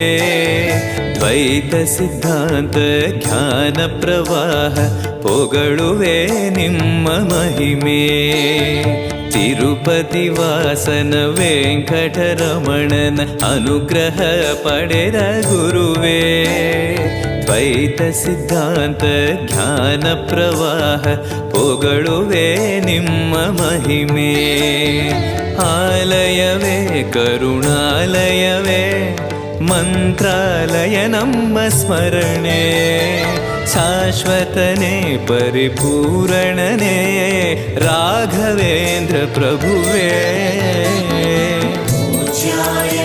ದ್ವೈತ ಸಿದ್ಧಾಂತ ಜ್ಞಾನ ಪ್ರವಾಹ ಪೊಗಳುವೆ ನಿಮ್ಮ ಮಹಿಮೆ. ತಿರುಪತಿ ವಾಸನ ವೆಂಕಟರಮಣನ ಅನುಗ್ರಹ ಪಡೆದ ಗುರುವೇ. ದ್ವೈತ ಸಿದ್ಧಾಂತ ಜ್ಞಾನ ಪ್ರವಾಹ ಪೊಗಳುವೆ ನಿಮ್ಮ ಮಹಿಮೆ. ಆಲಯವೇ ಕರುಣಾಲಯವೇ ಮಂತ್ರಾಲಯ ನಮ್ಮ ಸ್ಮರಣೆ. ಶಾಶ್ವತನೇ ಪರಿಪೂರಣನೇ ರಾಘವೇಂದ್ರ ಪ್ರಭುವೇ. पूज्याय